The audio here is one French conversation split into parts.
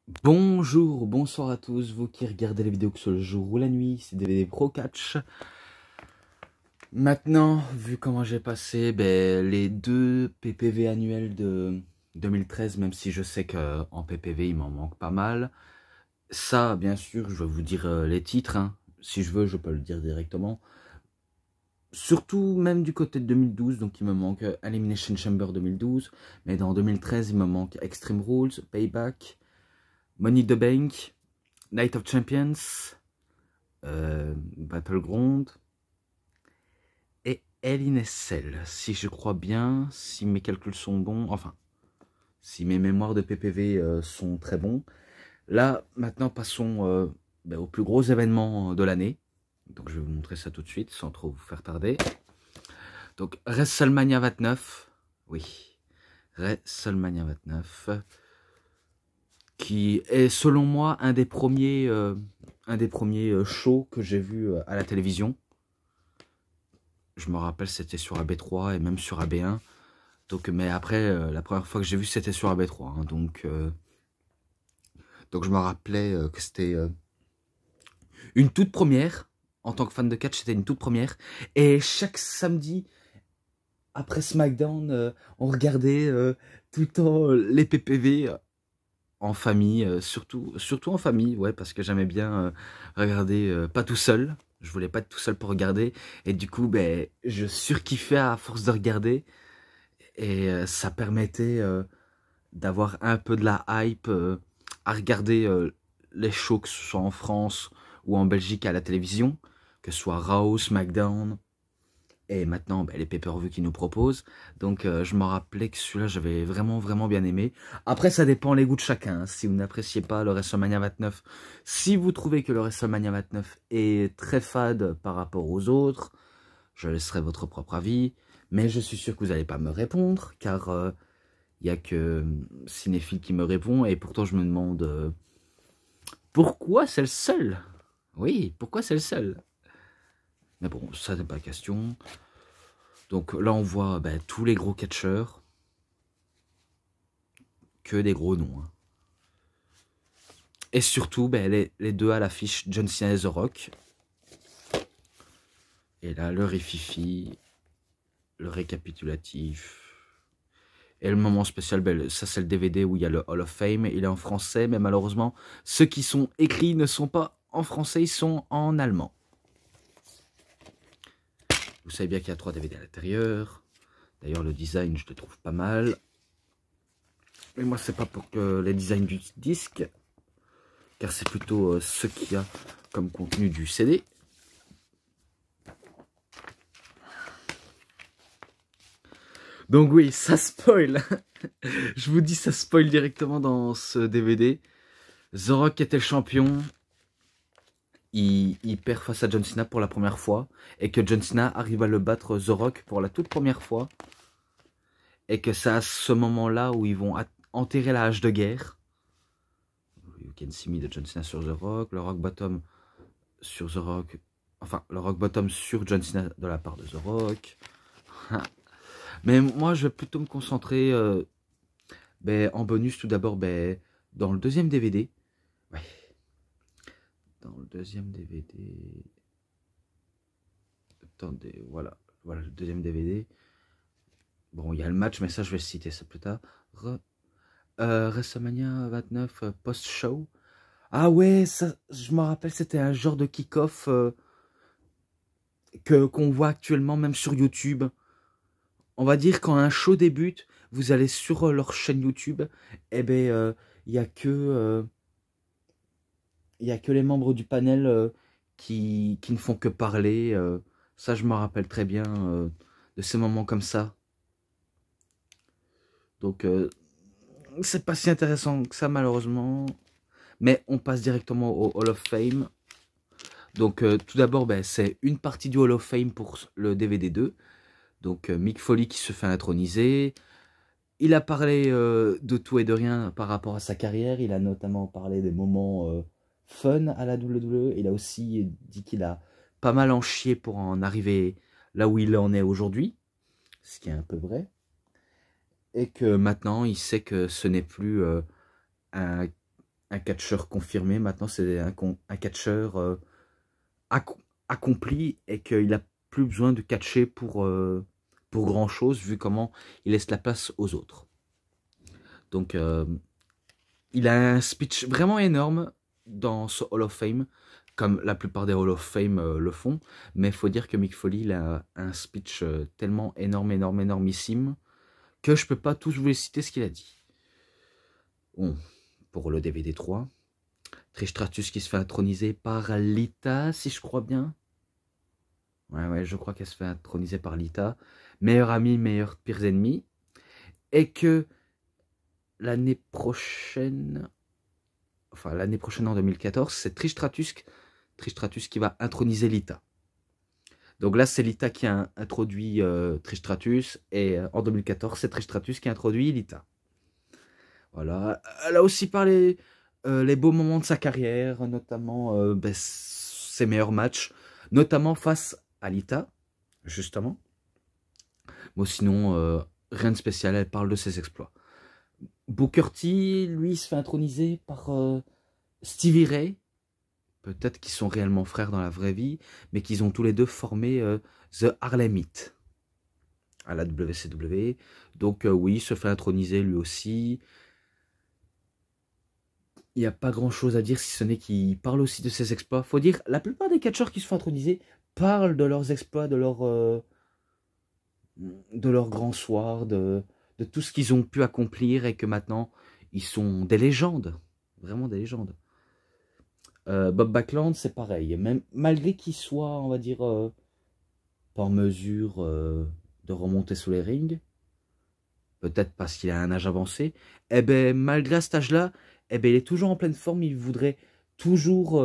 Bonjour, bonsoir à tous, vous qui regardez les vidéos que ce soit le jour ou la nuit, c'est DVD Pro Catch. Maintenant, vu comment j'ai passé les deux PPV annuels de 2013, même si je sais qu'en PPV il m'en manque pas mal. Ça, bien sûr, je vais vous dire les titres, hein. Si je veux, je peux le dire directement. Surtout même du côté de 2012, donc il me manque Elimination Chamber 2012, mais dans 2013 il me manque Extreme Rules, Payback, Money in the Bank, Night of Champions, Battleground et Hell in a Cell, si je crois bien, si mes calculs sont bons, enfin, si mes mémoires de PPV sont très bons. Là, maintenant, passons au plus gros événement de l'année. Donc, je vais vous montrer ça tout de suite, sans trop vous faire tarder. Donc, WrestleMania 29, oui, WrestleMania 29, qui est, selon moi, un des premiers shows que j'ai vu à la télévision. Je me rappelle, c'était sur AB3 et même sur AB1. Donc, mais après, la première fois que j'ai vu, c'était sur AB3. Hein, donc, je me rappelais que c'était une toute première. En tant que fan de catch, c'était une toute première. Et chaque samedi, après SmackDown, on regardait tout le temps les PPV en famille. Surtout en famille, ouais, parce que j'aimais bien regarder pas tout seul. Je voulais pas être tout seul pour regarder. Et du coup, je surkiffais à force de regarder. Et ça permettait d'avoir un peu de la hype à regarder les shows, que ce soit en France ou en Belgique à la télévision, que ce soit Raw, SmackDown, et maintenant les pay-per-view qu'ils nous proposent. Donc je me rappelais que celui-là j'avais vraiment bien aimé. Après ça dépend les goûts de chacun, hein. Si vous n'appréciez pas le WrestleMania 29, si vous trouvez que le WrestleMania 29 est très fade par rapport aux autres, je laisserai votre propre avis. Mais je suis sûr que vous n'allez pas me répondre, car il n'y a que Cinéphile qui me répond, et pourtant je me demande pourquoi c'est le seul. Oui, pourquoi c'est le seul. Mais bon, ça n'est pas question. Donc là on voit tous les gros catcheurs, que des gros noms. Hein. Et surtout les deux à l'affiche, John Cena et The Rock. Et là le rififi, le récapitulatif. Et le moment spécial, ça c'est le DVD où il y a le Hall of Fame, il est en français, mais malheureusement, ceux qui sont écrits ne sont pas en français, ils sont en allemand. Vous savez bien qu'il y a 3 DVD à l'intérieur. D'ailleurs, le design, je le trouve pas mal. Mais moi, c'est pas pour que les designs du disque, car c'est plutôt ce qu'il y a comme contenu du CD. Donc oui, ça spoil. Je vous dis, ça spoil directement dans ce DVD. The Rock était le champion. Il perd face à John Cena pour la première fois. Et que John Cena arrive à le battre The Rock pour la toute première fois. Et que c'est à ce moment-là où ils vont enterrer la hache de guerre. You Can See Me de John Cena sur The Rock. Le Rock Bottom sur The Rock. Enfin, le Rock Bottom sur John Cena de la part de The Rock. Mais moi, je vais plutôt me concentrer en bonus tout d'abord dans le deuxième DVD. Ouais. Dans le deuxième DVD. Attendez, voilà. Voilà le deuxième DVD. Bon, il y a le match, mais ça, je vais citer ça plus tard. WrestleMania 29 post-show. Ah ouais, ça, je me rappelle, c'était un genre de kick-off qu'on voit actuellement même sur YouTube. On va dire quand un show débute, vous allez sur leur chaîne YouTube, et il n'y a que les membres du panel qui ne font que parler. Ça, je me rappelle très bien de ces moments comme ça. Donc, c'est pas si intéressant que ça, malheureusement. Mais on passe directement au Hall of Fame. Donc, tout d'abord, c'est une partie du Hall of Fame pour le DVD 2. Donc, Mick Foley qui se fait introniser. Il a parlé de tout et de rien par rapport à sa carrière. Il a notamment parlé des moments fun à la WWE. Il a aussi dit qu'il a pas mal en chié pour en arriver là où il en est aujourd'hui. Ce qui est un peu vrai. Et que maintenant, il sait que ce n'est plus un un catcheur confirmé. Maintenant, c'est un catcheur accompli et qu'il n'a plus besoin de catcher pour grand chose, vu comment il laisse la place aux autres. Donc, il a un speech vraiment énorme dans ce Hall of Fame, comme la plupart des Hall of Fame le font. Mais il faut dire que Mick Foley, il a un speech tellement énorme, énormissime, que je peux pas tous vous les citer ce qu'il a dit. Bon, pour le DVD 3, Trish Stratus qui se fait introniser par Lita, si je crois bien. Ouais, je crois qu'elle se fait introniser par Lita. Meilleur ami, meilleur pires ennemis. Et que l'année prochaine, en 2014, c'est Trish Stratus qui va introniser Lita. Donc là, c'est Lita qui a introduit Trish Stratus, et en 2014, c'est Trish Stratus qui a introduit Lita. Voilà. Elle a aussi parlé les beaux moments de sa carrière, notamment ses meilleurs matchs, notamment face à Lita, justement. Bon, sinon, rien de spécial, elle parle de ses exploits. Booker T, lui, se fait introniser par Stevie Ray. Peut-être qu'ils sont réellement frères dans la vraie vie, mais qu'ils ont tous les deux formé The Harlem Heat à la WCW. Donc oui, il se fait introniser lui aussi. Il n'y a pas grand-chose à dire, si ce n'est qu'il parle aussi de ses exploits. Faut dire, la plupart des catcheurs qui se font introniser parlent de leurs exploits, de leur grand soir, de tout ce qu'ils ont pu accomplir et que maintenant, ils sont des légendes. Vraiment des légendes. Bob Backlund, c'est pareil. Même malgré qu'il soit, on va dire, pas en mesure de remonter sous les rings, peut-être parce qu'il a un âge avancé, eh ben, malgré cet âge-là, eh ben, il est toujours en pleine forme, il voudrait toujours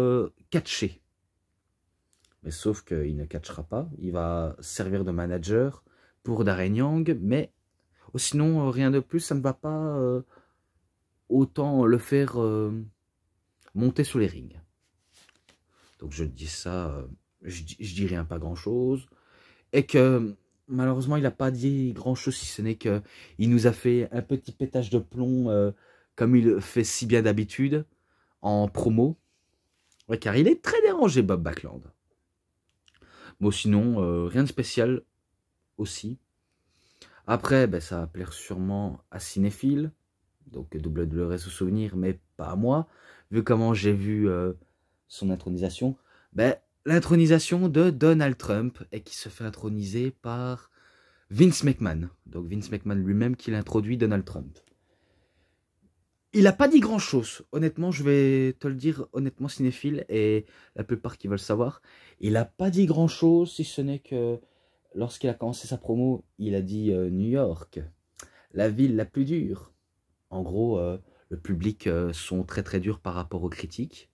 catcher. Mais sauf qu'il ne catchera pas, il va servir de manager pour Darren Young, mais sinon, rien de plus, ça ne va pas autant le faire monter sous les rings. Donc je dis ça, je dis rien, pas grand-chose. Et que malheureusement, il n'a pas dit grand-chose, si ce n'est qu'il nous a fait un petit pétage de plomb, comme il fait si bien d'habitude, en promo. Ouais, car il est très dérangé, Bob Backlund. Bon, sinon, rien de spécial aussi. Après, ben, ça va plaire sûrement à Cinéphile. Donc WWE sous souvenir, mais pas à moi. Vu comment j'ai vu son intronisation. Ben, l'intronisation de Donald Trump et qui se fait introniser par Vince McMahon. Donc Vince McMahon lui-même qui l'introduit Donald Trump. Il n'a pas dit grand-chose. Honnêtement, je vais te le dire honnêtement, cinéphile, et la plupart qui veulent savoir. Il n'a pas dit grand-chose, si ce n'est que lorsqu'il a commencé sa promo, il a dit New York, la ville la plus dure. En gros, le public sont très très durs par rapport aux critiques.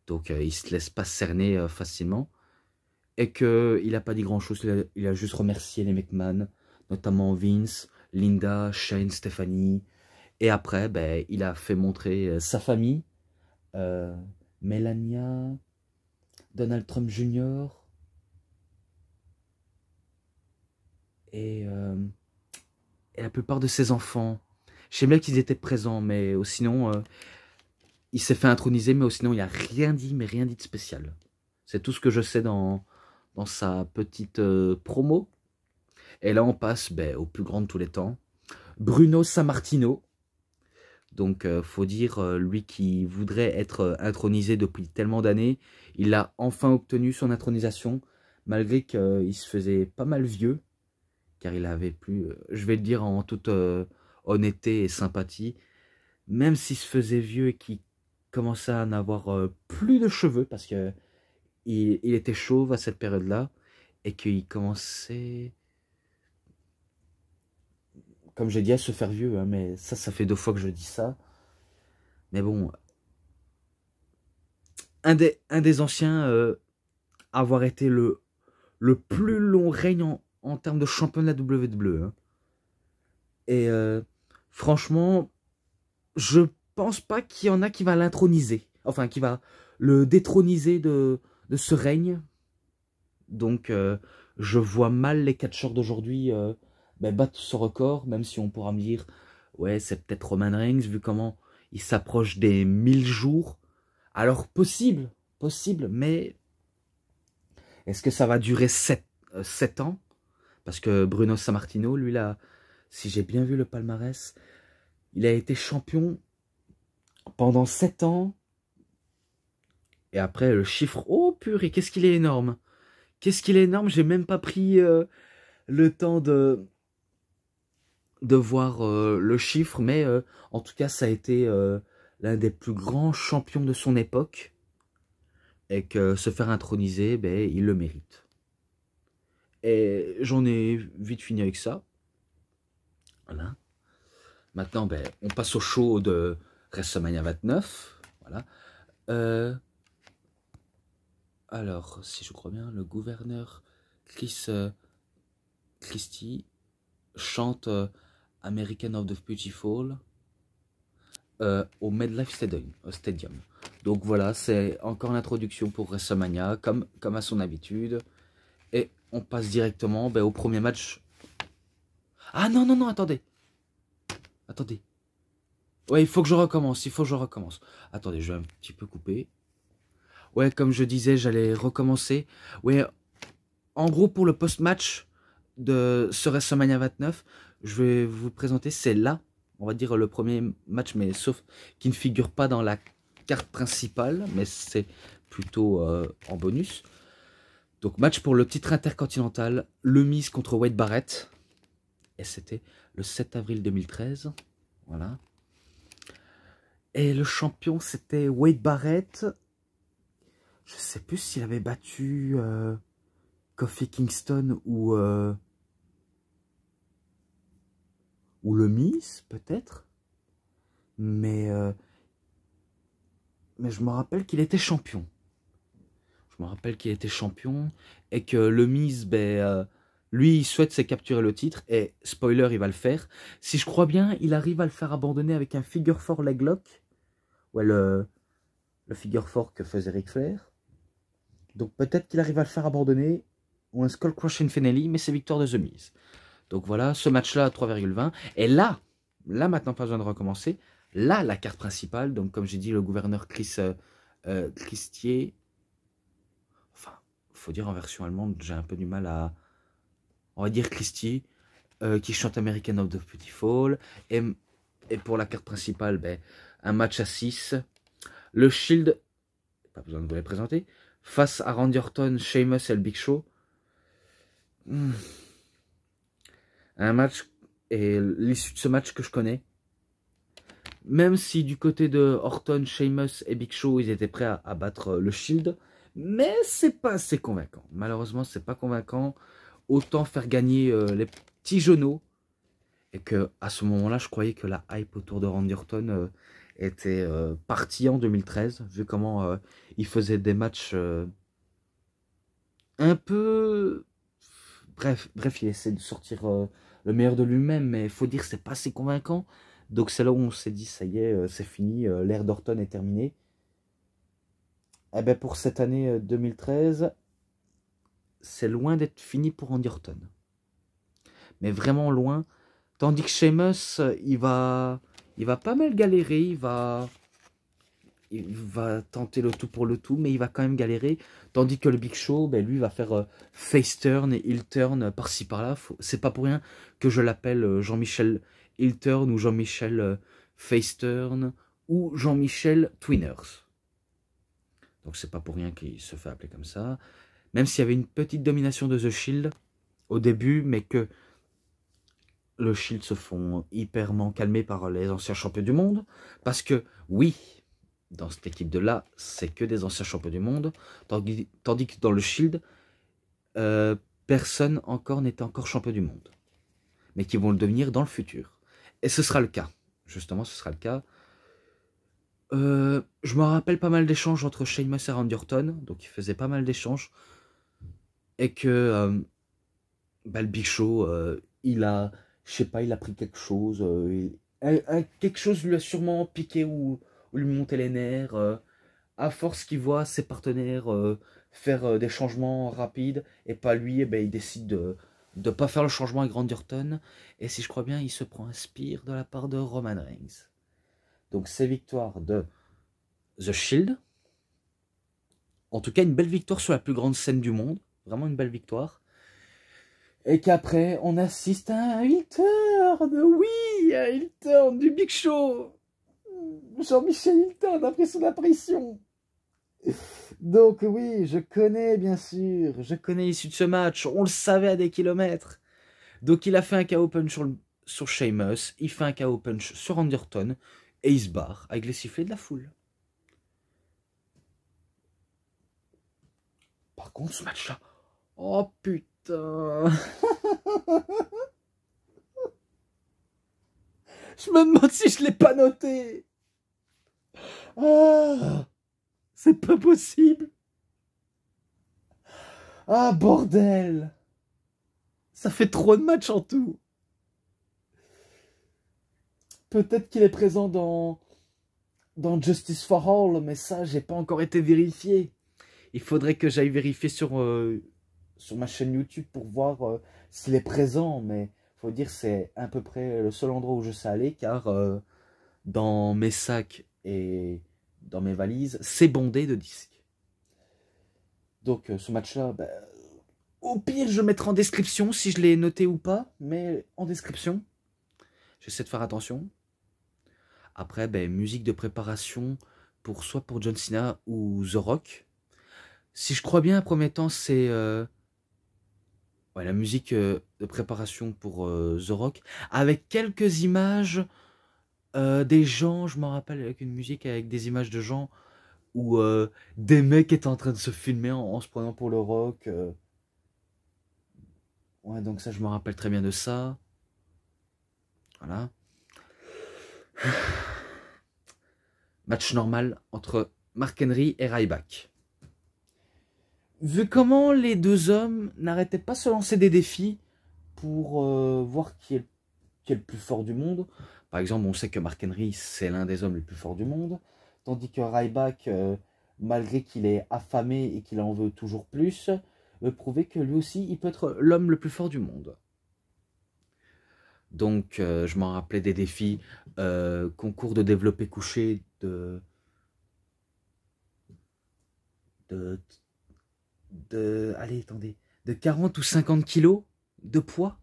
Donc, il ne se laisse pas cerner facilement. Et qu'il n'a pas dit grand-chose, il a juste remercié les McMahon, notamment Vince, Linda, Shane, Stephanie. Et après, ben, il a fait montrer sa famille, Melania, Donald Trump Jr. Et la plupart de ses enfants. Je sais bien qu'ils étaient présents, mais sinon, il s'est fait introniser, mais sinon, il n'a rien dit, mais rien dit de spécial. C'est tout ce que je sais dans sa petite promo. Et là, on passe au plus grand de tous les temps. Bruno Sammartino. Donc, faut dire, lui qui voudrait être intronisé depuis tellement d'années, il a enfin obtenu son intronisation, malgré qu'il se faisait pas mal vieux, car il avait plus, je vais le dire en toute honnêteté et sympathie, même s'il se faisait vieux et qu'il commençait à n'avoir plus de cheveux, parce que il était chauve à cette période-là, et qu'il commençait, comme j'ai dit, à se faire vieux, hein, mais ça fait 2 fois que je dis ça. Mais bon, un des anciens avoir été le plus long règne en termes de championnat WWE. Hein. Et franchement, je pense pas qu'il y en a qui va l'introniser. Enfin, qui va le détroniser de ce règne. Donc, je vois mal les catcheurs d'aujourd'hui battre ce record, même si on pourra me dire, ouais, c'est peut-être Roman Reigns, vu comment Il s'approche des 1000 jours. Alors, possible, mais est-ce que ça va durer 7 ans? Parce que Bruno Sammartino, lui, là, si j'ai bien vu le palmarès, il a été champion pendant 7 ans. Et après, le chiffre, oh purée, qu'est-ce qu'il est énorme. Qu'est-ce qu'il est énorme, j'ai même pas pris le temps de voir le chiffre, mais en tout cas, ça a été l'un des plus grands champions de son époque. Et que se faire introniser, ben, il le mérite. Et j'en ai vite fini avec ça. Voilà. Maintenant, ben, on passe au show de WrestleMania 29. Voilà. Alors, si je crois bien, le gouverneur Christie chante American of the Beautiful au MetLife Stadium. Donc voilà, c'est encore l'introduction pour WrestleMania, comme à son habitude. Et on passe directement au premier match. Ah non, non, non, attendez. Attendez. Ouais, il faut que je recommence, Attendez, je vais un petit peu couper. Ouais, comme je disais, j'allais recommencer. Ouais, en gros, pour le post-match de ce WrestleMania 29, je vais vous présenter, c'est là, on va dire le premier match, mais sauf qui ne figure pas dans la carte principale, mais c'est plutôt en bonus. Donc match pour le titre intercontinental, Le Miz contre Wade Barrett. Et c'était le 7 avril 2013. Voilà. Et le champion, c'était Wade Barrett. Je sais plus s'il avait battu Kofi Kingston ou Le Miz, peut-être. Mais je me rappelle qu'il était champion. Et que Le Miz, lui, il souhaite se capturer le titre. Et spoiler, il va le faire. Si je crois bien, il arrive à le faire abandonner avec un figure 4 leg lock. Ouais, le figure 4 que faisait Ric Flair. Donc peut-être qu'il arrive à le faire abandonner. Ou un Skull Crushing Finale, mais c'est victoire de The Miz. Donc voilà, ce match-là, 3,20. Et là, maintenant, pas besoin de recommencer. Là, la carte principale, donc comme j'ai dit, le gouverneur Christier. Enfin, faut dire en version allemande, j'ai un peu du mal à... On va dire Christier, qui chante American of the Beautiful. Et pour la carte principale, un match à 6. Le Shield, pas besoin de vous les présenter, face à Randy Orton, Sheamus et le Big Show. Un match, et l'issue de ce match que je connais, même si du côté de Orton, Sheamus et Big Show, ils étaient prêts à battre le Shield, mais c'est pas assez convaincant. Malheureusement, c'est pas convaincant. Autant faire gagner les petits genoux. Et que à ce moment-là, je croyais que la hype autour de Randy Orton était partie en 2013, vu comment il faisait des matchs un peu... Bref, il essaie de sortir le meilleur de lui-même, mais il faut dire que c'est pas assez convaincant. Donc c'est là où on s'est dit, ça y est, c'est fini, l'ère d'Orton est terminée. Et pour cette année 2013, c'est loin d'être fini pour Randy Orton. Mais vraiment loin. Tandis que Sheamus, il va pas mal galérer, il va tenter le tout pour le tout, mais il va quand même galérer. Tandis que le Big Show, lui, va faire face turn et heel turn par-ci par-là. C'est pas pour rien que je l'appelle Jean-Michel heel turn ou Jean-Michel face turn ou Jean-Michel Twinners. Donc c'est pas pour rien qu'il se fait appeler comme ça. Même s'il y avait une petite domination de The Shield au début, mais que le Shield se font hyperment calmer par les anciens champions du monde. Parce que, oui, dans cette équipe de là, c'est que des anciens champions du monde. Tandis que dans le Shield, personne encore n'était encore champion du monde. Mais qui vont le devenir dans le futur. Et ce sera le cas. Justement, ce sera le cas. Je me rappelle pas mal d'échanges entre Sheamus et Randy Orton. Donc, il faisait pas mal d'échanges. Et que le Big Show, il a... Je sais pas, il a pris quelque chose. Quelque chose lui a sûrement piqué ou lui monté les nerfs. À force qu'il voit ses partenaires faire des changements rapides et pas lui, il décide de ne pas faire le changement avec Randy Orton. Et si je crois bien, il se prend un spire de la part de Roman Reigns. Donc c'est victoire de The Shield. En tout cas, une belle victoire sur la plus grande scène du monde. Vraiment une belle victoire. Et qu'après, on assiste à un heel turn. Oui, un heel turn du Big Show. Jean-Michel Hilton après son apparition. Donc oui, je connais bien sûr. Je connais l'issue de ce match. On le savait à des kilomètres. Donc il a fait un KO punch sur Sheamus. Il fait un KO punch sur Randy Orton. Et il se barre avec les sifflets de la foule. Par contre, ce match-là... Oh putain. Je me demande si je l'ai pas noté. Ah, c'est pas possible. Ah, bordel. Ça fait trop de matchs en tout. Peut-être qu'il est présent dans Justice for All, mais ça, j'ai pas encore été vérifié. Il faudrait que j'aille vérifier sur ma chaîne YouTube pour voir s'il est présent, mais faut dire c'est à peu près le seul endroit où je sais aller, car dans mes sacs et dans mes valises, c'est bondé de disques. Donc ce match-là, ben, au pire, je mettrai en description si je l'ai noté ou pas, mais en description, j'essaie de faire attention. Après, ben, musique de préparation soit pour John Cena ou The Rock. Si je crois bien, un premier temps, c'est ouais, la musique de préparation pour The Rock, avec quelques images des gens, je m'en rappelle, avec une musique avec des images de gens où des mecs étaient en train de se filmer en se prenant pour le Rock. Ouais, donc ça, je me rappelle très bien de ça. Voilà. Match normal entre Mark Henry et Ryback. Vu comment les deux hommes n'arrêtaient pas de se lancer des défis pour voir qui est le plus fort du monde. Par exemple, on sait que Mark Henry, c'est l'un des hommes les plus forts du monde. Tandis que Ryback, malgré qu'il est affamé et qu'il en veut toujours plus, veut prouver que lui aussi, il peut être l'homme le plus fort du monde. Donc, je m'en rappelais des défis, concours de développé couché allez, attendez, de 40 ou 50 kilos de poids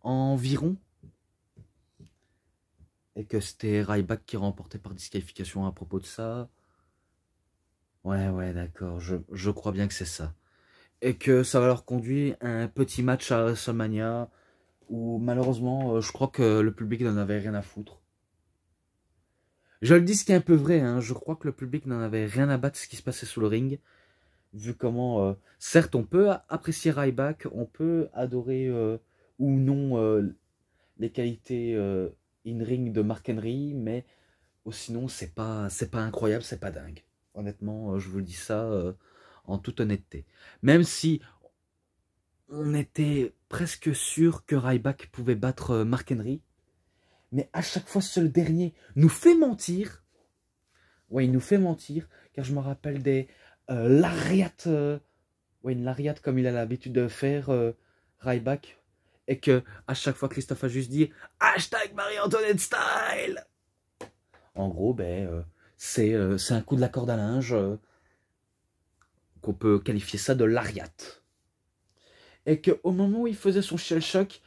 environ. Et que c'était Ryback qui remportait par disqualification à propos de ça. Ouais, d'accord, je crois bien que c'est ça. Et que ça va leur conduire à un petit match à WrestleMania, où malheureusement, je crois que le public n'en avait rien à foutre. Je le dis, ce qui est un peu vrai, hein, je crois que le public n'en avait rien à battre de ce qui se passait sous le ring. Vu comment, certes, on peut apprécier Ryback, on peut adorer ou non les qualités in-ring de Mark Henry, mais sinon, c'est pas incroyable, c'est pas dingue. Honnêtement, je vous le dis ça en toute honnêteté. Même si on était presque sûr que Ryback pouvait battre Mark Henry, mais à chaque fois, ce dernier nous fait mentir. Ouais, il nous fait mentir, car je me rappelle des lariats, ouais, une lariat comme il a l'habitude de faire, Ryback, et que à chaque fois, Christophe a juste dit hashtag Marie-Antoinette style. En gros, ben, c'est un coup de la corde à linge, qu'on peut qualifier ça de lariat. Et qu'au moment où il faisait son shell shock,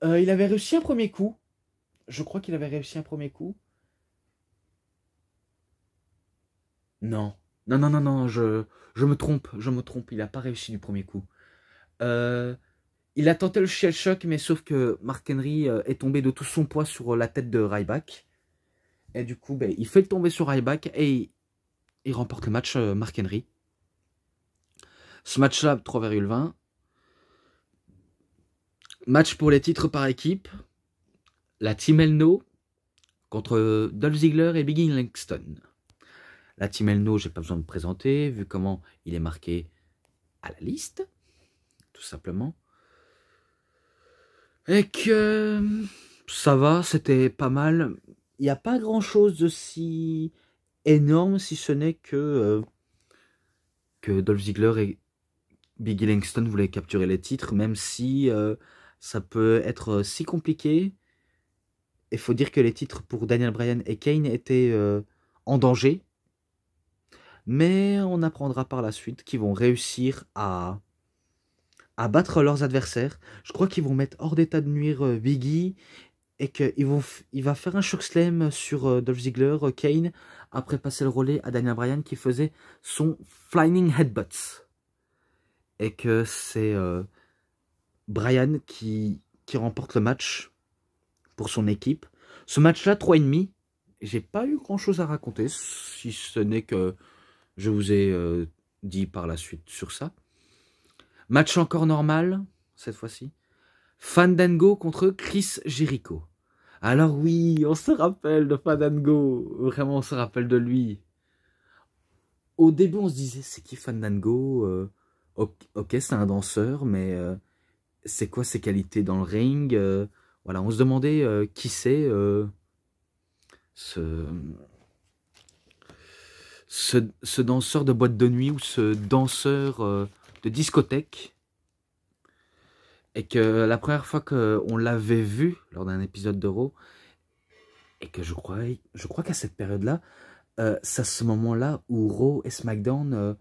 il avait réussi un premier coup. Je crois qu'il avait réussi un premier coup. Non. Non, je me trompe, il n'a pas réussi du premier coup. Il a tenté le shell shock, mais sauf que Mark Henry est tombé de tout son poids sur la tête de Ryback. Et du coup, ben, il fait le tomber sur Ryback et il remporte le match Mark Henry. Ce match-là, 3,20. Match pour les titres par équipe. La Team Elno contre Dolph Ziggler et Biggie Langston. La Team Elno, j'ai pas besoin de présenter, vu comment il est marqué à la liste, tout simplement. Et que ça va, c'était pas mal. Il n'y a pas grand-chose de si énorme, si ce n'est que Dolph Ziggler et Biggie Langston voulaient capturer les titres, même si ça peut être si compliqué. il faut dire que les titres pour Daniel Bryan et Kane étaient en danger. Mais on apprendra par la suite qu'ils vont réussir à battre leurs adversaires. Je crois qu'ils vont mettre hors d'état de nuire Big E et qu'il va faire un chokeslam sur Dolph Ziggler, Kane, après passer le relais à Daniel Bryan qui faisait son Flying Headbutts. Et que c'est Bryan qui remporte le match pour son équipe. Ce match-là, 3,5. J'ai pas eu grand-chose à raconter, si ce n'est que je vous ai dit par la suite sur ça. Match encore normal, cette fois-ci. Fandango contre Chris Jericho. Alors oui, on se rappelle de Fandango. Vraiment, on se rappelle de lui. Au début, on se disait, c'est qui Fandango? Ok, c'est un danseur, mais c'est quoi ses qualités dans le ring? Voilà, on se demandait qui c'est ce danseur de boîte de nuit ou ce danseur de discothèque. Et que la première fois qu'on l'avait vu lors d'un épisode de Raw, et que je crois qu'à cette période-là, c'est à ce moment-là où Raw et SmackDown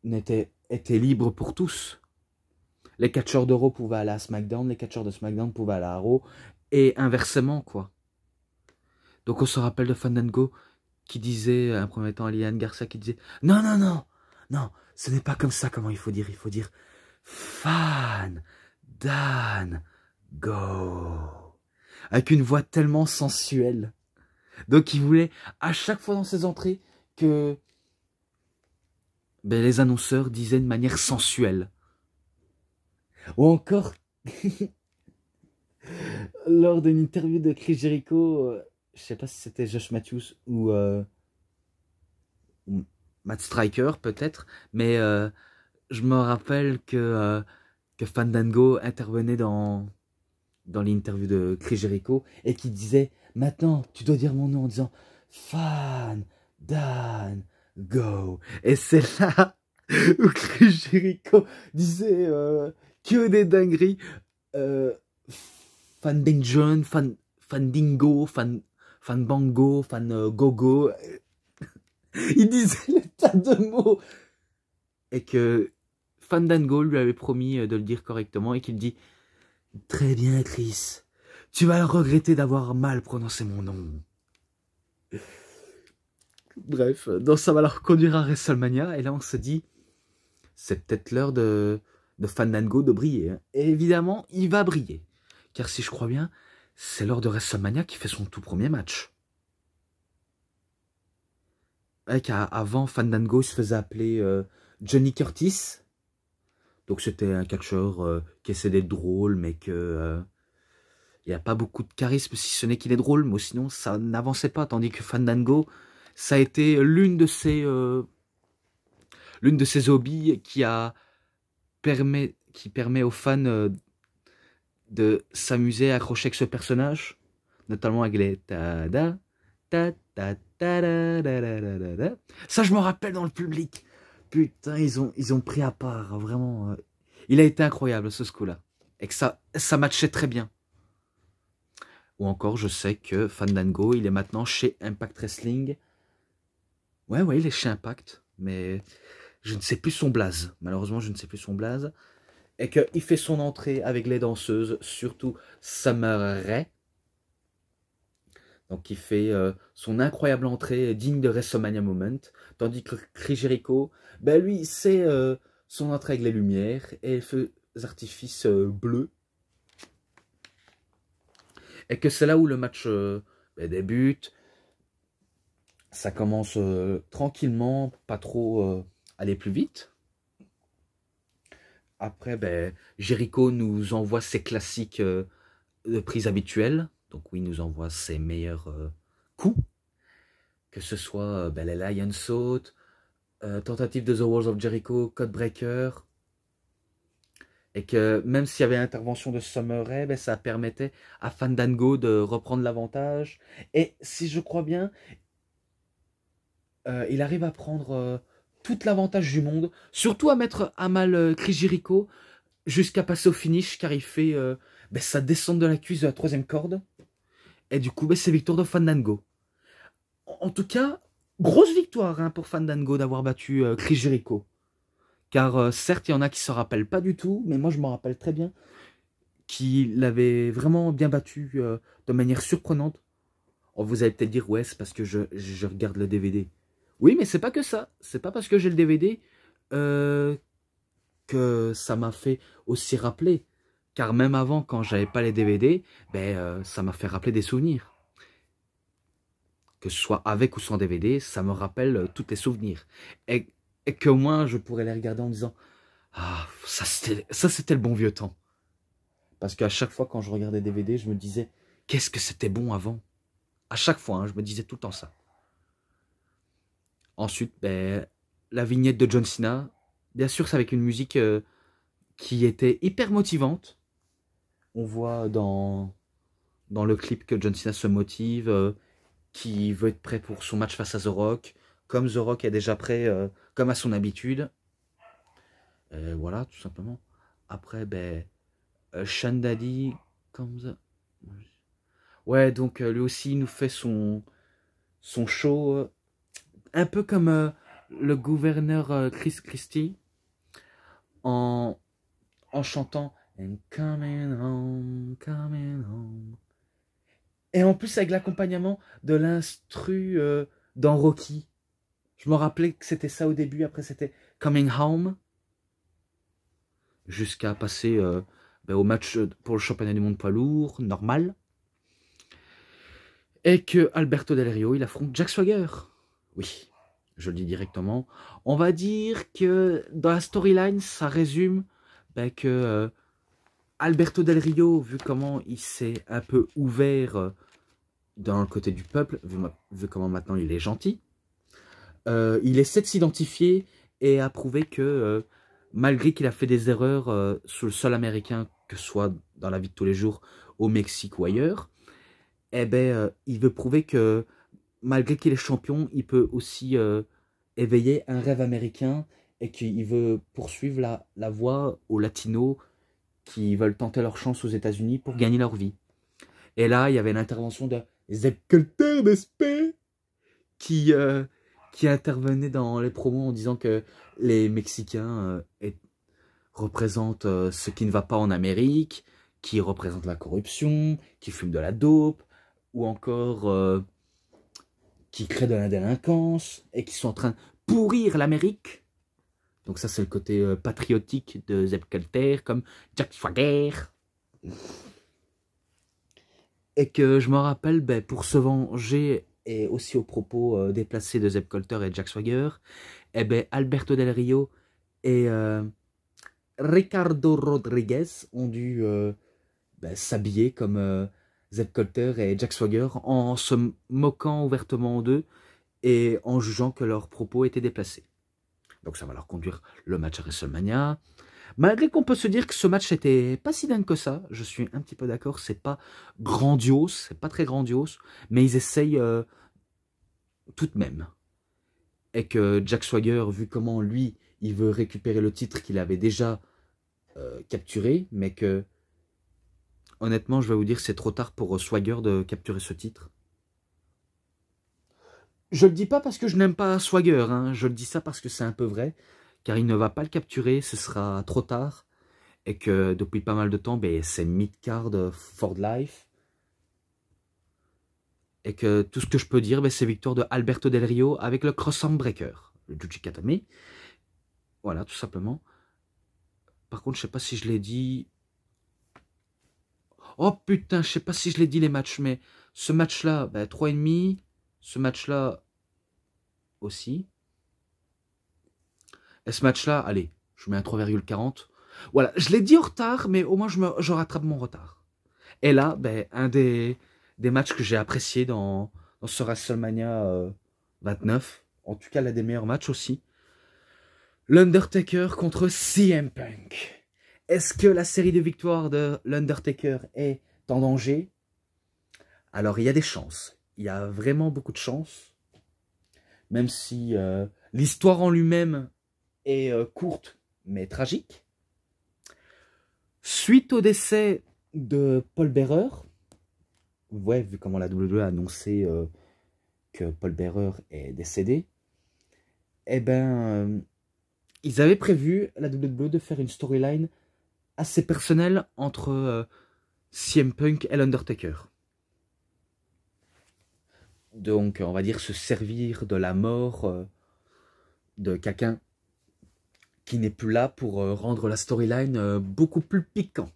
étaient libres pour tous. Les catcheurs de Raw pouvaient aller à SmackDown, les catcheurs de SmackDown pouvaient aller à Raw, et inversement, quoi. Donc on se rappelle de Fandango qui disait, un premier temps à Liliane Garcia, qui disait « Non, non, non, non, ce n'est pas comme ça comment il faut dire Fan, Dan, go !» Avec une voix tellement sensuelle. Donc il voulait, à chaque fois dans ses entrées, que les annonceurs disaient de manière sensuelle. Ou encore, lors d'une interview de Chris Jericho, je sais pas si c'était Josh Matthews ou Matt Striker peut-être, mais je me rappelle que Fandango intervenait dans l'interview de Chris Jericho et qui disait « Maintenant, tu dois dire mon nom en disant Fan, Dan, go !» Et c'est là où Chris Jericho disait que des dingueries. Fandingon, Fandingo, Fanbango, Gogo. Il disait le tas de mots. Et que Fandango lui avait promis de le dire correctement et qu'il dit « Très bien, Chris. Tu vas le regretter d'avoir mal prononcé mon nom. » Bref, donc ça va leur conduire à WrestleMania. Et là, on se dit « C'est peut-être l'heure de Fandango de briller. Hein. » Et évidemment, il va briller. Car si je crois bien, c'est lors de WrestleMania qu'il fait son tout premier match. Avant, Fandango se faisait appeler Johnny Curtis. Donc c'était un catcheur qui essaie d'être drôle, mais que il n'y a pas beaucoup de charisme si ce n'est qu'il est drôle, mais sinon ça n'avançait pas. Tandis que Fandango, ça a été l'une de ses hobbies qui permet aux fans de s'amuser à accrocher avec ce personnage, notamment avec les ta-da, ta-ta-ta-da-da-da-da-da. Ça, je me rappelle dans le public. Putain, ils ont pris à part, vraiment. Il a été incroyable, ce coup-là. Et que ça matchait très bien. Ou encore, je sais que Fandango, il est maintenant chez Impact Wrestling. Ouais, il est chez Impact. Mais je ne sais plus son blaze. Malheureusement, je ne sais plus son blaze. Et qu'il fait son entrée avec les danseuses, surtout Summer Rae. Donc il fait son incroyable entrée digne de WrestleMania Moment. Tandis que Chris Jericho, lui, c'est son entrée avec les lumières et les feux artifices bleus. Et que c'est là où le match débute. Ça commence tranquillement, pas trop aller plus vite. Après, Jericho nous envoie ses classiques de prise habituelles. Donc oui, il nous envoie ses meilleurs coups. Que ce soit les Lion Saut, tentative de The Walls of Jericho, Codebreaker. Et que même s'il y avait intervention de Summer Rae, ça permettait à Fandango de reprendre l'avantage. Et si je crois bien, il arrive à prendre tout l'avantage du monde. Surtout à mettre à mal Chris Jericho jusqu'à passer au finish car il fait sa descente de la cuisse de la 3e corde. Et du coup, ben, c'est victoire de Fandango. En tout cas, grosse victoire hein, pour Fandango d'avoir battu Chris Jericho. Car certes, il y en a qui ne se rappellent pas du tout, mais moi je m'en rappelle très bien qu'il avait vraiment bien battu de manière surprenante. Oh, vous allez peut-être dire, ouais, c'est parce que je regarde le DVD. Oui, mais c'est pas que ça. C'est pas parce que j'ai le DVD que ça m'a fait aussi rappeler. Car même avant, quand j'avais pas les DVD, ben, ça m'a fait rappeler des souvenirs. Que ce soit avec ou sans DVD, ça me rappelle tous les souvenirs. Et qu'au moins, je pourrais les regarder en disant, ah, ça c'était le bon vieux temps. Parce qu'à chaque fois, quand je regardais des DVD, je me disais, qu'est-ce que c'était bon avant. À chaque fois, hein, je me disais tout le temps ça. Ensuite, ben, la vignette de John Cena. Bien sûr, c'est avec une musique qui était hyper motivante. On voit dans le clip que John Cena se motive, qui veut être prêt pour son match face à The Rock. Comme The Rock est déjà prêt, comme à son habitude. Voilà, tout simplement. Après, ben, Sean Daddy, comme ça. Ouais, donc lui aussi, il nous fait son show, un peu comme le gouverneur Chris Christie, en chantant And coming home, coming home. Et en plus avec l'accompagnement de l'instru dans Rocky. Je me rappelais que c'était ça au début, après c'était Coming Home. Jusqu'à passer ben, au match pour le championnat du monde poids lourd, normal. Et que Alberto Del Rio, il affronte Jack Swagger. Oui, je le dis directement. On va dire que dans la storyline, ça résume ben, que Alberto Del Rio, vu comment il s'est un peu ouvert dans le côté du peuple, vu comment maintenant il est gentil, il essaie de s'identifier et à prouver que malgré qu'il a fait des erreurs sur le sol américain, que ce soit dans la vie de tous les jours, au Mexique ou ailleurs, eh ben, il veut prouver que malgré qu'il est champion, il peut aussi éveiller un rêve américain et qu'il veut poursuivre la voie aux latinos qui veulent tenter leur chance aux États-Unis pour gagner leur vie. Et là, il y avait l'intervention de Zeb Colter d'Espé qui intervenait dans les promos en disant que les Mexicains représentent ce qui ne va pas en Amérique, qui représentent la corruption, qui fument de la dope, ou encore qui créent de la délinquance et qui sont en train de pourrir l'Amérique. Donc ça, c'est le côté patriotique de Zeb Colter, comme Jack Swagger. Et que je me rappelle, ben, pour se venger, et aussi aux propos déplacés de Zeb Colter et Jack Swagger, eh ben, Alberto Del Rio et Ricardo Rodriguez ont dû ben, s'habiller comme Zeb Colter et Jack Swagger en se moquant ouvertement d'eux et en jugeant que leurs propos étaient déplacés. Donc ça va leur conduire le match à WrestleMania. Malgré qu'on peut se dire que ce match n'était pas si dingue que ça, je suis un petit peu d'accord, c'est pas grandiose, c'est pas très grandiose, mais ils essayent tout de même. Et que Jack Swagger, vu comment lui, il veut récupérer le titre qu'il avait déjà capturé, mais que, honnêtement, je vais vous dire, c'est trop tard pour Swagger de capturer ce titre. Je le dis pas parce que je n'aime pas Swagger, hein, je le dis ça parce que c'est un peu vrai, car il ne va pas le capturer, ce sera trop tard, et que depuis pas mal de temps, ben, c'est mid-card for life, et que tout ce que je peux dire, ben, c'est victoire de Alberto Del Rio avec le Cross-Arm Breaker, le Jujikatame, voilà, tout simplement. Par contre, je sais pas si je l'ai dit... Oh putain, je sais pas si je l'ai dit les matchs, mais ce match-là, ben, 3,5, ce match-là aussi. Et ce match-là, allez, je mets un 3,40. Voilà, je l'ai dit en retard, mais au moins je rattrape mon retard. Et là, ben, un des matchs que j'ai apprécié dans ce WrestleMania 29, en tout cas l'un des meilleurs matchs aussi, l'Undertaker contre CM Punk. Est-ce que la série de victoires de l'Undertaker est en danger? Alors, il y a des chances. Il y a vraiment beaucoup de chances. Même si l'histoire en lui-même est courte, mais tragique. Suite au décès de Paul Bearer, ouais, vu comment la WWE a annoncé que Paul Bearer est décédé, eh ben, ils avaient prévu, la WWE, de faire une storyline assez personnelle entre CM Punk et l'Undertaker. Donc, on va dire se servir de la mort de quelqu'un qui n'est plus là pour rendre la storyline beaucoup plus piquant.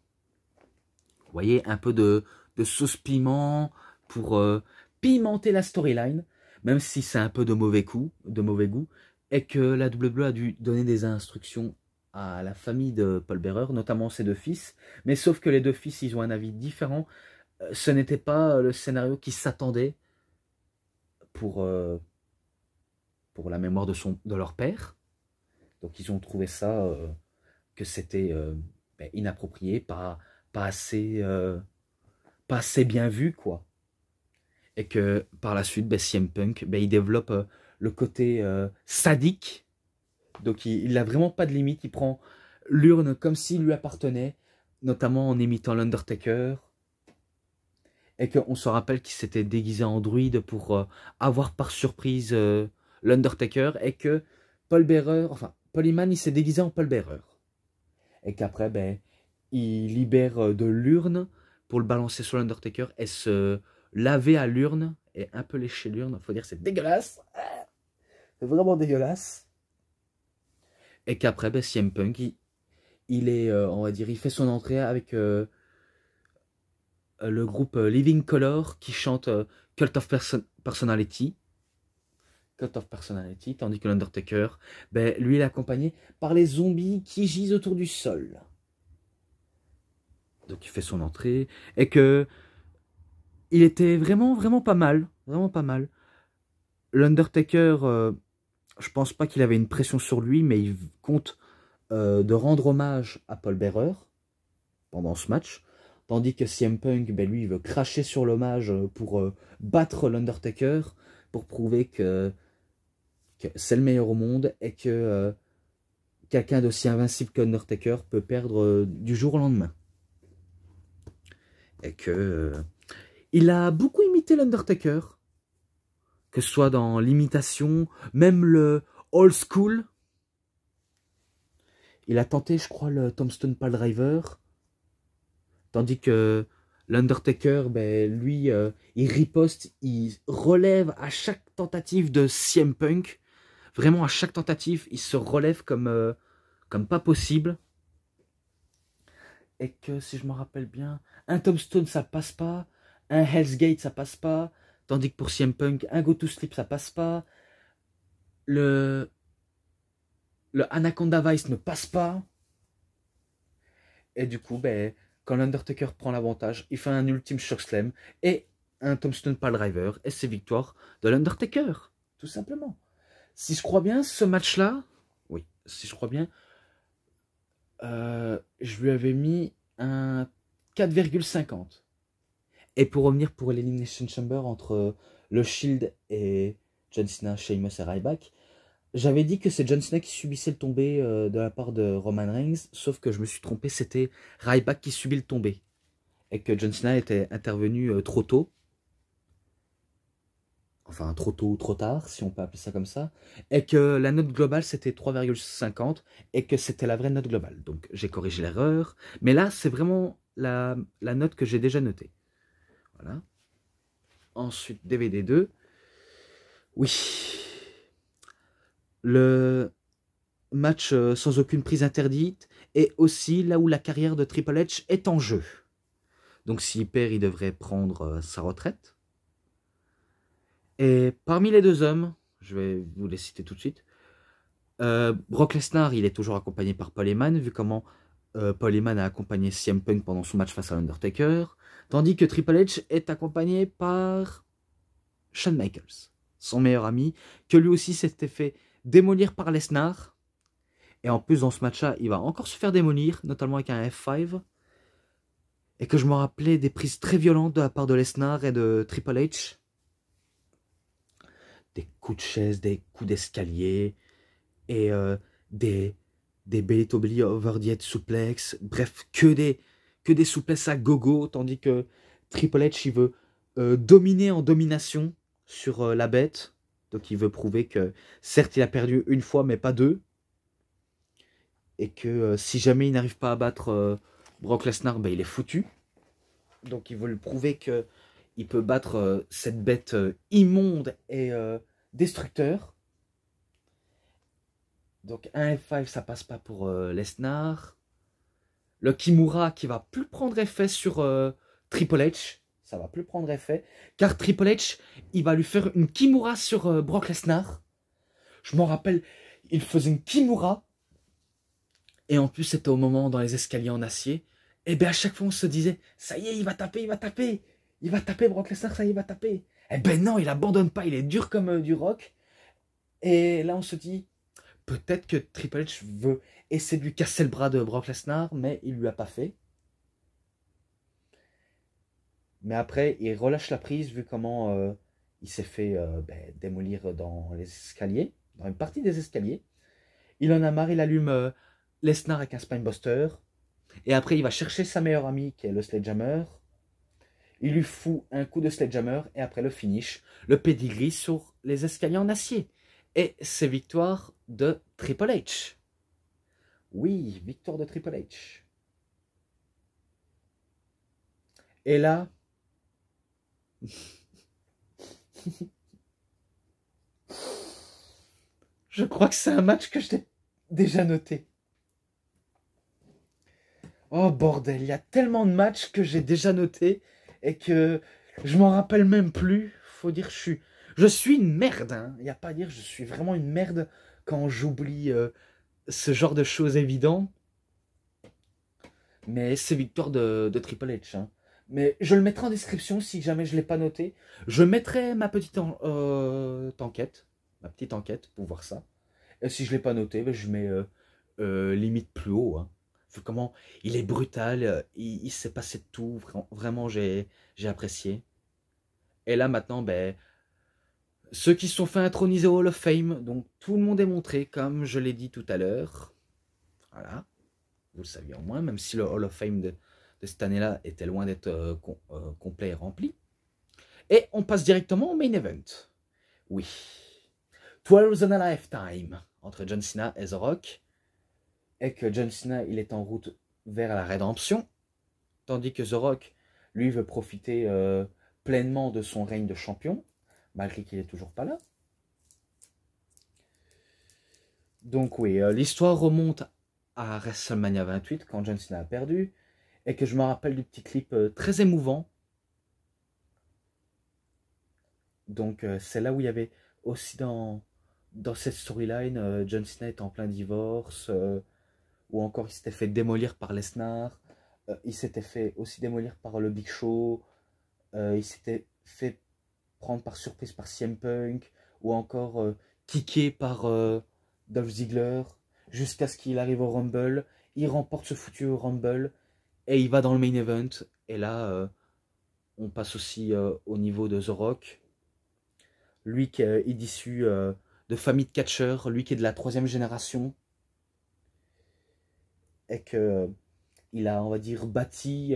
Vous voyez, un peu de sauce piment pour pimenter la storyline, même si c'est un peu de mauvais goût, et que la WWE a dû donner des instructions à la famille de Paul Bearer, notamment ses deux fils, mais sauf que les deux fils, ils ont un avis différent. Ce n'était pas le scénario qui s'attendait pour la mémoire de leur père. Donc ils ont trouvé ça, que c'était inapproprié, pas assez bien vu, quoi. Et que par la suite, CM Punk, il développe le côté sadique. Donc il n'a vraiment pas de limite, il prend l'urne comme s'il lui appartenait, notamment en imitant l'Undertaker. Et qu'on se rappelle qu'il s'était déguisé en druide pour avoir par surprise l'Undertaker, et que Paul Bearer, enfin Paul Heyman, il s'est déguisé en Paul Bearer. Et qu'après, il libère de l'urne pour le balancer sur l'Undertaker et se laver à l'urne et un peu lécher l'urne. Faut dire, c'est dégueulasse. C'est vraiment dégueulasse. Et qu'après, CM Punk, il est, on va dire, il fait son entrée avec le groupe Living Color qui chante Cult of Personality. Cult of Personality, tandis que l'Undertaker, lui, il est accompagné par les zombies qui gisent autour du sol. Donc il fait son entrée, et que il était vraiment, vraiment pas mal. Vraiment pas mal. L'Undertaker, je pense pas qu'il avait une pression sur lui, mais il compte de rendre hommage à Paul Bearer pendant ce match. Tandis que CM Punk, lui, il veut cracher sur l'hommage pour battre l'Undertaker, pour prouver que c'est le meilleur au monde, et que quelqu'un d'aussi invincible qu'Undertaker peut perdre du jour au lendemain. Et que il a beaucoup imité l'Undertaker, que ce soit dans l'imitation, même le old school. Il a tenté, je crois, le Tombstone Piledriver, tandis que l'Undertaker, lui, il riposte, il relève à chaque tentative de CM Punk. Vraiment, à chaque tentative, il se relève comme pas possible. Et que, si je me rappelle bien, un Tombstone, ça passe pas. Un Hell's Gate, ça passe pas. Tandis que pour CM Punk, un Go to Sleep, ça passe pas. Le Anaconda Vice ne passe pas. Et du coup, quand l'Undertaker prend l'avantage, il fait un ultime chokeslam et un Tombstone Piledriver. Et c'est victoire de l'Undertaker, tout simplement. Si je crois bien, ce match-là, oui, si je crois bien, je lui avais mis un 4,50. Et pour revenir pour l'Elimination Chamber entre le Shield et John Cena, Sheamus et Ryback, j'avais dit que c'est John Cena qui subissait le tombé de la part de Roman Reigns, sauf que je me suis trompé, c'était Ryback qui subit le tombé. Et que John Cena était intervenu trop tôt. Enfin, trop tôt ou trop tard, si on peut appeler ça comme ça. Et que la note globale, c'était 3,50 et que c'était la vraie note globale. Donc, j'ai corrigé l'erreur. Mais là, c'est vraiment la note que j'ai déjà notée. Voilà. Ensuite, DVD 2. Oui. Le match sans aucune prise interdite et aussi là où la carrière de Triple H est en jeu. Donc s'il perd, il devrait prendre sa retraite. Et parmi les deux hommes, je vais vous les citer tout de suite, Brock Lesnar, il est toujours accompagné par Paul Heyman, vu comment Paul Heyman a accompagné CM Punk pendant son match face à l'Undertaker, tandis que Triple H est accompagné par Shawn Michaels, son meilleur ami, que lui aussi s'était fait démolir par Lesnar. Et en plus, dans ce match-là, il va encore se faire démolir, notamment avec un F5. Et que je me rappelais des prises très violentes de la part de Lesnar et de Triple H. Des coups de chaise, des coups d'escalier, et des belly to belly over the head suplex. Bref, que des souplesses à gogo, tandis que Triple H, il veut dominer en domination sur la bête. Donc il veut prouver que certes il a perdu une fois mais pas deux. Et que si jamais il n'arrive pas à battre Brock Lesnar, ben, il est foutu. Donc il veut lui prouver que il peut battre cette bête immonde et destructeur. Donc un F5 ça passe pas pour Lesnar. Le Kimura qui va plus prendre effet sur Triple H. Ça va plus prendre effet. Car Triple H, il va lui faire une Kimura sur Brock Lesnar. Je m'en rappelle, il faisait une Kimura. Et en plus, c'était au moment dans les escaliers en acier. Et bien à chaque fois, on se disait, ça y est, il va taper, il va taper. Il va taper Brock Lesnar, ça y est, il va taper. Eh ben non, il abandonne pas, il est dur comme du rock. Et là, on se dit, peut-être que Triple H veut essayer de lui casser le bras de Brock Lesnar, mais il lui a pas fait. Mais après, il relâche la prise vu comment il s'est fait démolir dans les escaliers, dans une partie des escaliers. Il en a marre, il allume Lesnar avec un Spinebuster. Et après, il va chercher sa meilleure amie qui est le Sledgehammer. Il lui fout un coup de Sledgehammer et après le finish, le pedigree sur les escaliers en acier. Et c'est victoire de Triple H. Oui, victoire de Triple H. Et là, je crois que c'est un match que je t'ai déjà noté. Oh bordel, il y a tellement de matchs que j'ai déjà noté et que je m'en rappelle même plus. Faut dire que je suis une merde. Hein. Il n'y a pas à dire, je suis vraiment une merde quand j'oublie ce genre de choses évidentes. Mais c'est victoire de Triple H. Hein. Mais je le mettrai en description si jamais je ne l'ai pas noté. Je mettrai ma petite enquête. Ma petite enquête pour voir ça. Et si je ne l'ai pas noté, ben, je mets limite plus haut. Hein. Vu comment il est brutal, il s'est passé de tout. Vraiment, j'ai apprécié. Et là maintenant, ben, ceux qui se sont fait introniser au Hall of Fame, donc tout le monde est montré, comme je l'ai dit tout à l'heure. Voilà. Vous le saviez au moins, même si le Hall of Fame de cette année-là était loin d'être complet et rempli. Et on passe directement au main event. Oui. 12 and a Lifetime entre John Cena et The Rock. Et que John Cena, il est en route vers la rédemption. Tandis que The Rock, lui, veut profiter pleinement de son règne de champion. Malgré qu'il n'est toujours pas là. Donc oui, l'histoire remonte à WrestleMania 28 quand John Cena a perdu et que je me rappelle du petit clip très émouvant. Donc c'est là où il y avait aussi dans cette storyline John Cena est en plein divorce ou encore il s'était fait démolir par Lesnar, il s'était fait aussi démolir par le Big Show, il s'était fait prendre par surprise par CM Punk ou encore kické par Dolph Ziggler jusqu'à ce qu'il arrive au Rumble. Il remporte ce foutu Rumble et il va dans le main event. Et là, on passe aussi au niveau de The Rock. Lui qui est issu de famille de catcheurs, lui qui est de la 3e génération. Et qu'il a, on va dire, bâti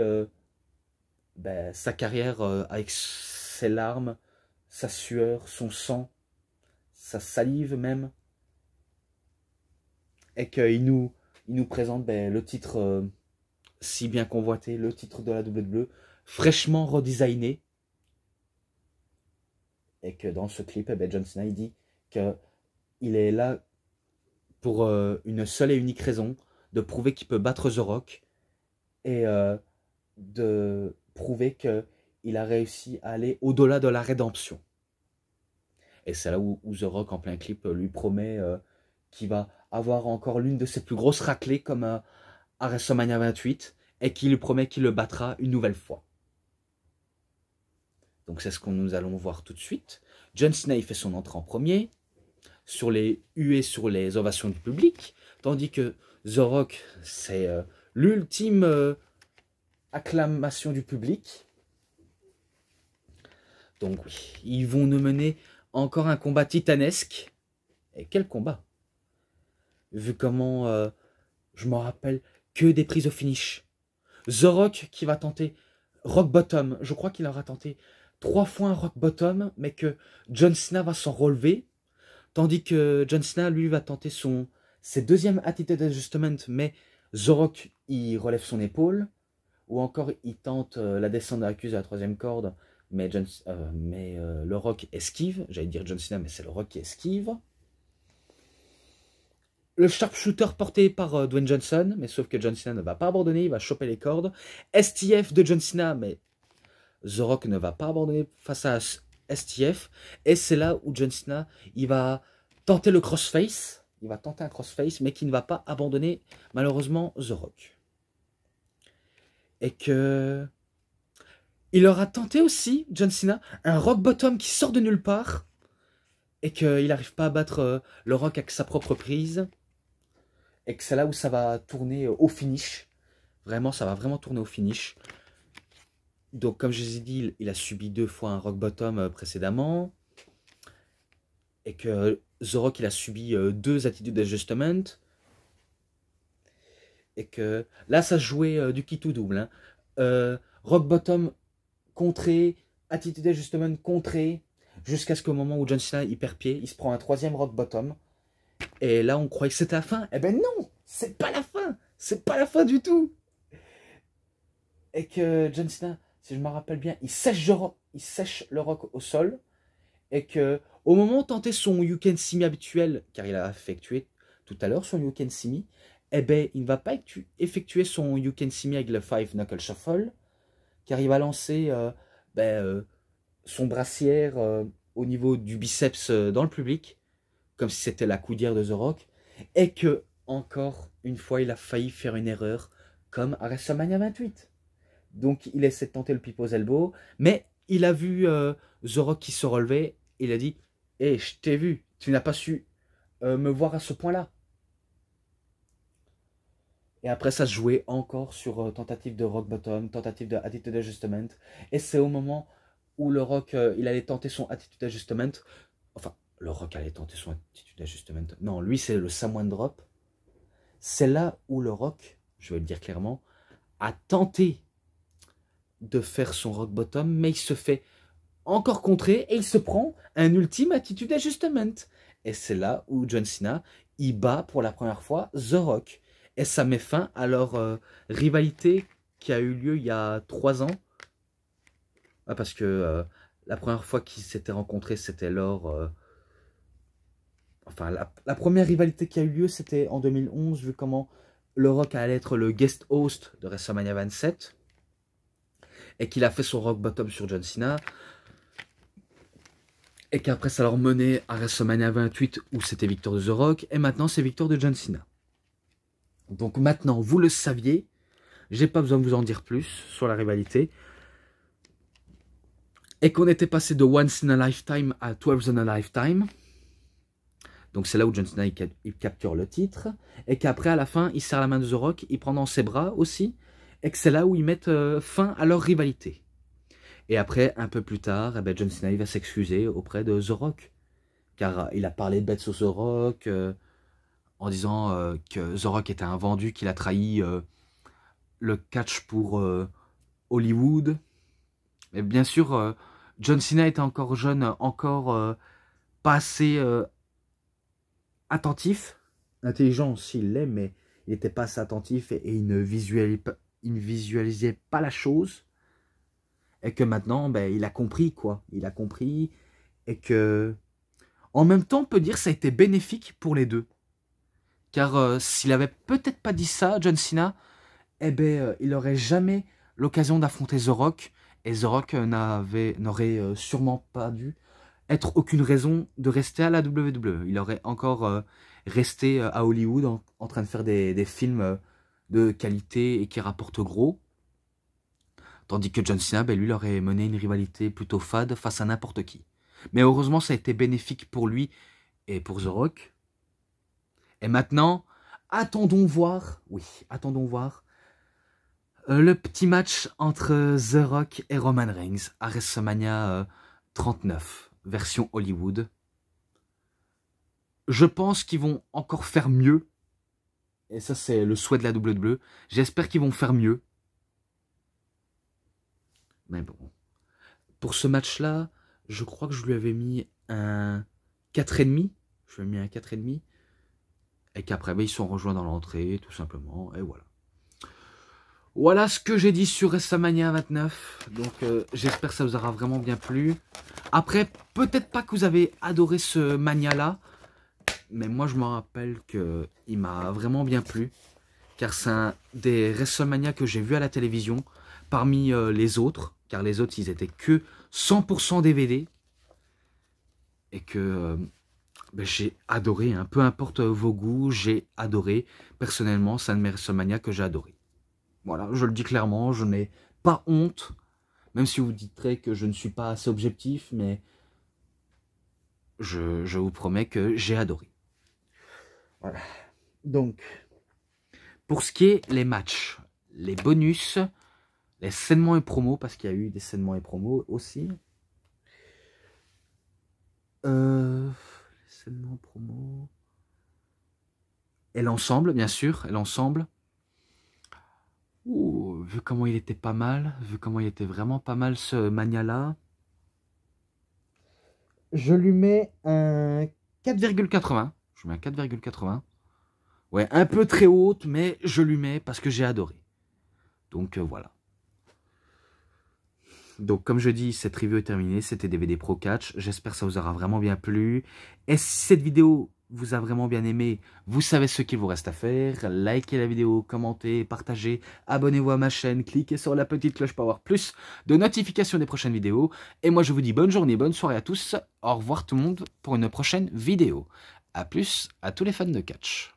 sa carrière avec ses larmes, sa sueur, son sang, sa salive même. Et qu'il nous présente le titre si bien convoité, le titre de la WWE, fraîchement redesigné. Et que dans ce clip, John Cena il dit qu'il est là pour une seule et unique raison, de prouver qu'il peut battre The Rock et de prouver qu'il a réussi à aller au-delà de la rédemption. Et c'est là où The Rock, en plein clip, lui promet qu'il va avoir encore l'une de ses plus grosses raclées comme à WrestleMania 28 et qu'il lui promet qu'il le battra une nouvelle fois. Donc c'est ce que nous allons voir tout de suite. John Cena il fait son entrée en premier, sur les huées, sur les ovations du public, tandis que The Rock, c'est l'ultime acclamation du public. Donc oui, ils vont nous mener encore un combat titanesque. Et quel combat! Vu comment je m'en rappelle que des prises au finish. The Rock qui va tenter Rock Bottom, je crois qu'il aura tenté 3 fois un rock bottom, mais que John Cena va s'en relever, tandis que John Cena, lui, va tenter ses deuxième attitude adjustment, mais The Rock, il relève son épaule, ou encore il tente la descente de l'accuse à la 3e corde, mais, le Rock esquive, j'allais dire John Cena, mais c'est le Rock qui esquive. Le sharpshooter porté par Dwayne Johnson, mais sauf que John Cena ne va pas abandonner, il va choper les cordes. STF de John Cena, mais The Rock ne va pas abandonner face à STF. Et c'est là où John Cena, il va tenter le crossface. Il va tenter un crossface, mais qui ne va pas abandonner, malheureusement, The Rock. Et que... il aura tenté aussi, John Cena, un rock bottom qui sort de nulle part. Et qu'il n'arrive pas à battre le Rock avec sa propre prise. Et que c'est là où ça va tourner au finish. Vraiment, ça va vraiment tourner au finish. Donc, comme je vous ai dit, il a subi 2 fois un rock bottom précédemment. Et que The Rock, il a subi 2 attitude adjustment. Et que là, ça se jouait du kit tout double. Hein. Rock bottom contré, attitude adjustment contré. Jusqu'à ce qu'au moment où John Cena, il perd pied, il se prend un 3e rock bottom. Et là, on croyait que c'était la fin. Eh ben non, c'est pas la fin. C'est pas la fin du tout. Et que John Cena, si je me rappelle bien, il sèche le Rock au sol. Et que au moment où tentait son You Can See Me habituel, car il a effectué tout à l'heure son You Can See Me, eh ben, il ne va pas effectuer son You Can See Me avec le 5 Knuckle Shuffle, car il va lancer son brassière au niveau du biceps dans le public, comme si c'était la coudière de The Rock, et que, encore une fois, il a failli faire une erreur, comme à WrestleMania 28. Donc, il essaie de tenter le People's Elbow, mais il a vu The Rock qui se relevait, et il a dit « Hé, je t'ai vu, tu n'as pas su me voir à ce point-là. » Et après, ça se jouait encore sur tentative de Rock Bottom, tentative de Attitude Adjustment, et c'est au moment où le Rock, il allait tenter son Attitude Adjustment, enfin, le Rock allait tenter son Attitude Adjustment, non, lui c'est le Samoan Drop, c'est là où le Rock, je vais le dire clairement, a tenté de faire son Rock Bottom, mais il se fait encore contrer, et il se prend un ultime Attitude Adjustment, et c'est là où John Cena, il bat pour la première fois The Rock, et ça met fin à leur rivalité qui a eu lieu il y a 3 ans, parce que la première fois qu'ils s'étaient rencontrés, c'était lors... enfin, la première rivalité qui a eu lieu, c'était en 2011, vu comment le Rock allait être le guest host de WrestleMania 27, et qu'il a fait son Rock Bottom sur John Cena, et qu'après ça leur menait à WrestleMania 28, où c'était victoire de The Rock, et maintenant c'est victoire de John Cena. Donc maintenant, vous le saviez, j'ai pas besoin de vous en dire plus sur la rivalité, et qu'on était passé de Once in a Lifetime à 12 in a Lifetime. Donc c'est là où John Cena il capture le titre, et qu'après à la fin il serre la main de The Rock, il prend dans ses bras aussi, et que c'est là où ils mettent fin à leur rivalité. Et après, un peu plus tard, eh ben, John Cena il va s'excuser auprès de The Rock, car il a parlé de bête sur The Rock, en disant que The Rock était un vendu, qu'il a trahi le catch pour Hollywood. Mais bien sûr, John Cena était encore jeune, encore pas assez attentif. Intelligent aussi, il l'est, mais il n'était pas assez attentif et il ne visualisait pas la chose. Et que maintenant, ben, il a compris, quoi. Il a compris. Et que, en même temps, on peut dire que ça a été bénéfique pour les deux. Car s'il avait peut-être pas dit ça, John Cena, eh ben, il n'aurait jamais l'occasion d'affronter The Rock. Et The Rock n'aurait sûrement pas dû être aucune raison de rester à la WWE. Il aurait encore resté à Hollywood en train de faire des films de qualité et qui rapportent gros. Tandis que John Cena, ben, lui, il aurait mené une rivalité plutôt fade face à n'importe qui. Mais heureusement, ça a été bénéfique pour lui et pour The Rock. Et maintenant, attendons voir, oui, attendons voir le petit match entre The Rock et Roman Reigns à WrestleMania 39, version Hollywood. Je pense qu'ils vont encore faire mieux. Et ça, c'est le souhait de la WWE. J'espère qu'ils vont faire mieux. Mais bon. pour ce match-là, je crois que je lui avais mis un 4,5. Je lui ai mis un 4,5. Et qu'après, ils sont rejoints dans l'entrée, tout simplement. Et voilà. Voilà ce que j'ai dit sur WrestleMania 29. Donc, j'espère que ça vous aura vraiment bien plu. Après, peut-être pas que vous avez adoré ce Mania-là. Mais moi, je me rappelle qu'il m'a vraiment bien plu. Car c'est un des WrestleMania que j'ai vu à la télévision. Parmi les autres. Car les autres, ils étaient que 100% DVD. Et que j'ai adoré. Hein. Peu importe vos goûts, j'ai adoré. Personnellement, c'est un de mes WrestleMania que j'ai adoré. Voilà, je le dis clairement, je n'ai pas honte. Même si vous direz que je ne suis pas assez objectif. Mais je vous promets que j'ai adoré. Voilà. Donc, pour ce qui est les matchs, les bonus, les scènements et promos, parce qu'il y a eu des scènements et promos aussi. Les scènements promos. Et l'ensemble, bien sûr, et l'ensemble. Vu comment il était pas mal, vu comment il était vraiment pas mal ce Mania-là. Je lui mets un 4,80. Je lui mets un 4,80. Ouais, un peu très haute, mais je lui mets parce que j'ai adoré. Donc voilà. Donc comme je dis, cette review est terminée. C'était DVD Pro Catch. J'espère que ça vous aura vraiment bien plu. Et si cette vidéo vous a vraiment bien aimé, vous savez ce qu'il vous reste à faire. Likez la vidéo, commentez, partagez, abonnez-vous à ma chaîne, cliquez sur la petite cloche pour avoir plus de notifications des prochaines vidéos. Et moi je vous dis bonne journée, bonne soirée à tous. Au revoir tout le monde pour une prochaine vidéo. A plus à tous les fans de catch.